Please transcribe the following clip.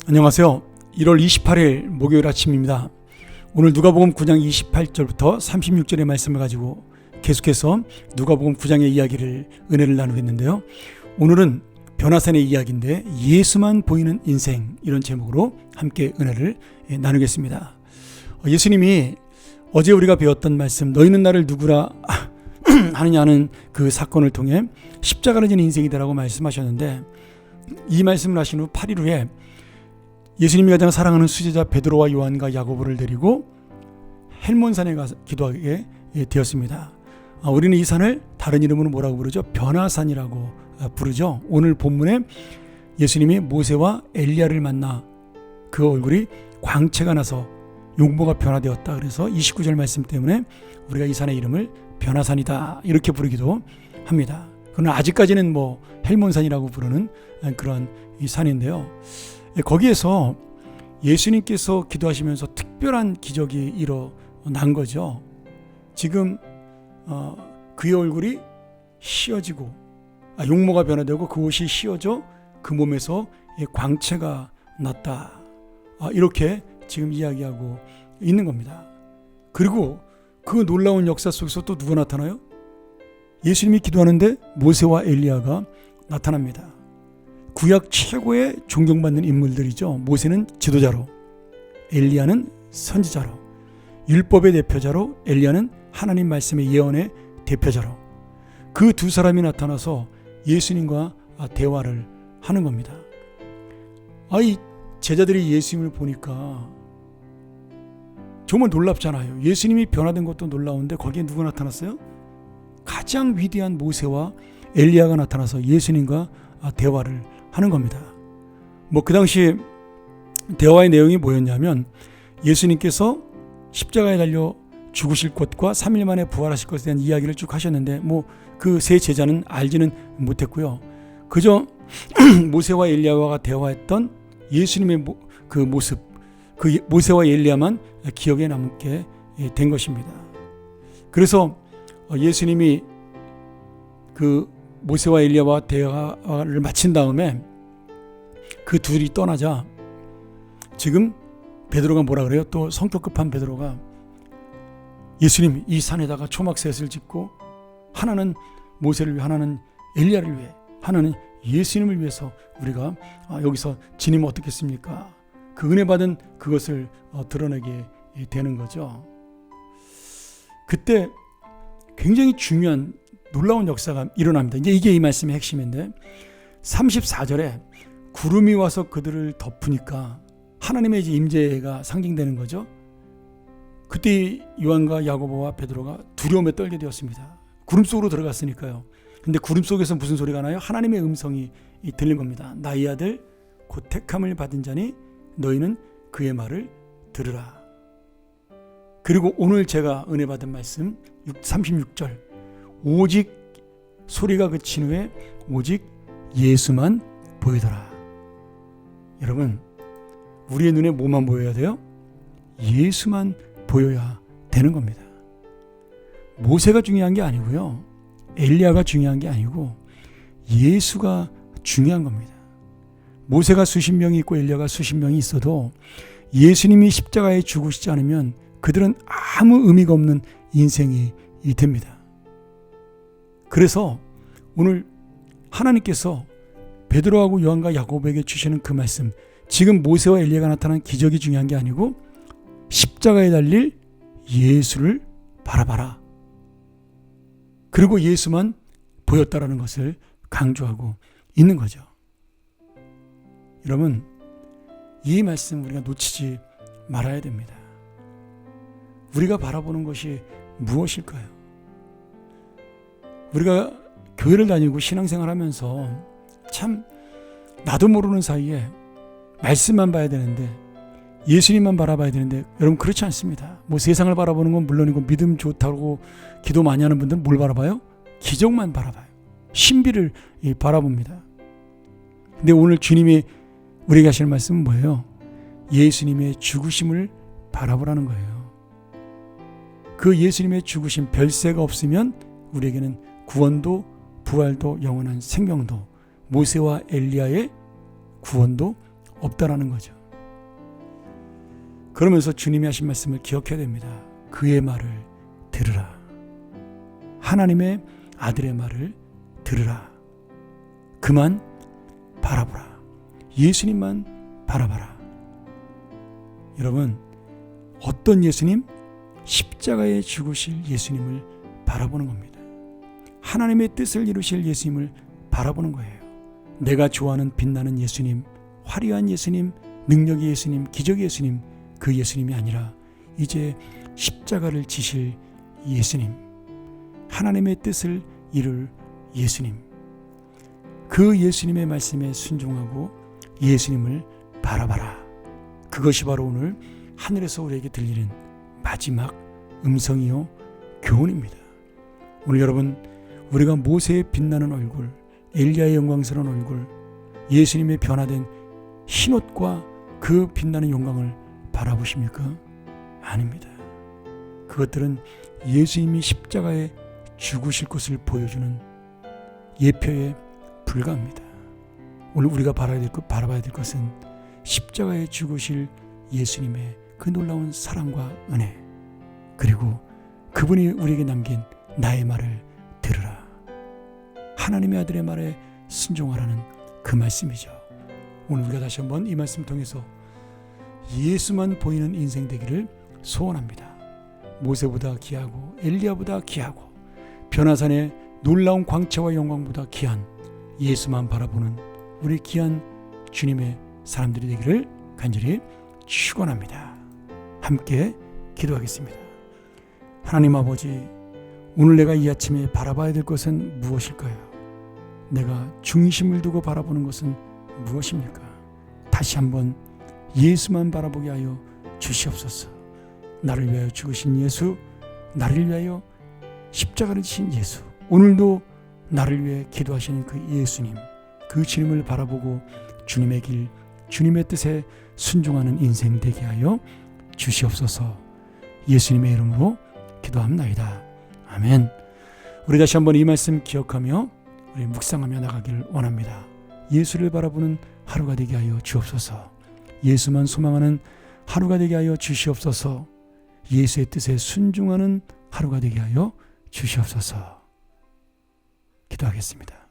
안녕하세요. 1월 28일 목요일 아침입니다. 오늘 누가복음 9장 28절부터 36절의 말씀을 가지고 계속해서 누가복음 9장의 이야기를 은혜를 나누겠는데요. 오늘은 변화산의 이야기인데 예수만 보이는 인생, 이런 제목으로 함께 은혜를 나누겠습니다. 예수님이 어제 우리가 배웠던 말씀, 너희는 나를 누구라 하느냐는 그 사건을 통해 십자가를 지는 인생이다라고 말씀하셨는데, 이 말씀을 하신 후 8일 후에 예수님이 가장 사랑하는 수제자 베드로와 요한과 야고보를 데리고 헬몬산에 가서 기도하게 되었습니다. 우리는 이 산을 다른 이름으로 뭐라고 부르죠? 변화산이라고 부르죠. 오늘 본문에 예수님이 모세와 엘리야를 만나 그 얼굴이 광채가 나서 용모가 변화되었다. 그래서 29절 말씀 때문에 우리가 이 산의 이름을 변화산이다 이렇게 부르기도 합니다. 그러나 아직까지는 헬몬산이라고 부르는 그런 이 산인데요. 거기에서 예수님께서 기도하시면서 특별한 기적이 일어난 거죠. 지금 그의 얼굴이 휘어지고 용모가 변화되고 그 옷이 휘어져 그 몸에서 광채가 났다. 이렇게 지금 이야기하고 있는 겁니다. 그리고 그 놀라운 역사 속에서 또 누가 나타나요? 예수님이 기도하는데 모세와 엘리야가 나타납니다. 구약 최고의 존경받는 인물들이죠. 모세는 지도자로, 엘리야는 선지자로, 율법의 대표자로, 엘리야는 하나님 말씀의 예언의 대표자로, 그 두 사람이 나타나서 예수님과 대화를 하는 겁니다. 이 제자들이 예수님을 보니까 정말 놀랍잖아요. 예수님이 변화된 것도 놀라운데 거기에 누가 나타났어요? 가장 위대한 모세와 엘리야가 나타나서 예수님과 대화를 하는 겁니다. 그 당시 대화의 내용이 뭐였냐면, 예수님께서 십자가에 달려 죽으실 것과 3일 만에 부활하실 것에 대한 이야기를 쭉 하셨는데 그 세 제자는 알지는 못했고요. 그저 모세와 엘리야와 대화했던 예수님의 그 모습, 그 모세와 엘리야만 기억에 남게 된 것입니다. 그래서 예수님이 그 모세와 엘리야와 대화를 마친 다음에 그 둘이 떠나자 지금 베드로가 뭐라 그래요? 또 성격 급한 베드로가, 예수님, 이 산에다가 초막셋을 짓고 하나는 모세를 위해, 하나는 엘리야를 위해, 하나는 예수님을 위해서 우리가 여기서 지니면 어떻겠습니까? 그 은혜 받은 그것을 드러내게 되는 거죠. 그때 굉장히 중요한 놀라운 역사가 일어납니다. 이제 이게 이 말씀의 핵심인데, 34절에 구름이 와서 그들을 덮으니까 하나님의 임재가 상징되는 거죠. 그때 요한과 야고보와 베드로가 두려움에 떨게 되었습니다. 구름 속으로 들어갔으니까요. 근데 구름 속에서 무슨 소리가 나요? 하나님의 음성이 들린 겁니다. 나의 아들 곧 택함을 받은 자니 너희는 그의 말을 들으라. 그리고 오늘 제가 은혜 받은 말씀 36절, 오직 소리가 그친 후에 오직 예수만 보이더라. 여러분, 우리의 눈에 뭐만 보여야 돼요? 예수만 보여야 되는 겁니다. 모세가 중요한 게 아니고요, 엘리야가 중요한 게 아니고 예수가 중요한 겁니다. 모세가 수십 명이 있고 엘리야가 수십 명이 있어도 예수님이 십자가에 죽으시지 않으면 그들은 아무 의미가 없는 인생이 됩니다. 그래서 오늘 하나님께서 베드로하고 요한과 야고보에게 주시는 그 말씀, 지금 모세와 엘리야가 나타난 기적이 중요한 게 아니고 십자가에 달릴 예수를 바라봐라. 그리고 예수만 보였다라는 것을 강조하고 있는 거죠. 여러분, 이 말씀 우리가 놓치지 말아야 됩니다. 우리가 바라보는 것이 무엇일까요? 우리가 교회를 다니고 신앙생활 하면서 참 나도 모르는 사이에 말씀만 봐야 되는데, 예수님만 바라봐야 되는데, 여러분 그렇지 않습니다. 세상을 바라보는 건 물론이고 믿음 좋다고 기도 많이 하는 분들은 뭘 바라봐요? 기적만 바라봐요. 신비를 바라봅니다. 근데 오늘 주님이 우리에게 하시는 말씀은 뭐예요? 예수님의 죽으심을 바라보라는 거예요. 그 예수님의 죽으심, 별세가 없으면 우리에게는 구원도 부활도 영원한 생명도 모세와 엘리야의 구원도 없다라는 거죠. 그러면서 주님이 하신 말씀을 기억해야 됩니다. 그의 말을 들으라. 하나님의 아들의 말을 들으라. 그만 바라보라. 예수님만 바라봐라. 여러분, 어떤 예수님? 십자가에 죽으실 예수님을 바라보는 겁니다. 하나님의 뜻을 이루실 예수님을 바라보는 거예요. 내가 좋아하는 빛나는 예수님, 화려한 예수님, 능력의 예수님, 기적의 예수님, 그 예수님이 아니라 이제 십자가를 지실 예수님, 하나님의 뜻을 이룰 예수님, 그 예수님의 말씀에 순종하고 예수님을 바라봐라. 그것이 바로 오늘 하늘에서 우리에게 들리는 마지막 음성이요 교훈입니다. 오늘 여러분, 우리가 모세의 빛나는 얼굴, 엘리야의 영광스러운 얼굴, 예수님의 변화된 흰옷과 그 빛나는 영광을 바라보십니까? 아닙니다. 그것들은 예수님이 십자가에 죽으실 것을 보여주는 예표에 불과합니다. 오늘 우리가 바라봐야 될 것은 십자가에 죽으실 예수님의 그 놀라운 사랑과 은혜, 그리고 그분이 우리에게 남긴 나의 말을 들으라. 하나님의 아들의 말에 순종하라는 그 말씀이죠. 오늘 우리가 다시 한번 이 말씀 통해서 예수만 보이는 인생 되기를 소원합니다. 모세보다 귀하고 엘리야보다 귀하고 변화산의 놀라운 광채와 영광보다 귀한 예수만 바라보는 우리 귀한 주님의 사람들이 되기를 간절히 축원합니다. 함께 기도하겠습니다. 하나님 아버지, 오늘 내가 이 아침에 바라봐야 될 것은 무엇일까요? 내가 중심을 두고 바라보는 것은 무엇입니까? 다시 한번 예수만 바라보게 하여 주시옵소서. 나를 위하여 죽으신 예수, 나를 위하여 십자가를 지신 예수, 오늘도 나를 위해 기도하시는 그 예수님, 그 주님을 바라보고 주님의 길, 주님의 뜻에 순종하는 인생 되게 하여 주시옵소서. 예수님의 이름으로 기도합나이다. 아멘. 우리 다시 한번 이 말씀 기억하며 우리 묵상하며 나가기를 원합니다. 예수를 바라보는 하루가 되게 하여 주옵소서. 예수만 소망하는 하루가 되게 하여 주시옵소서. 예수의 뜻에 순종하는 하루가 되게 하여 주시옵소서. 기도하겠습니다.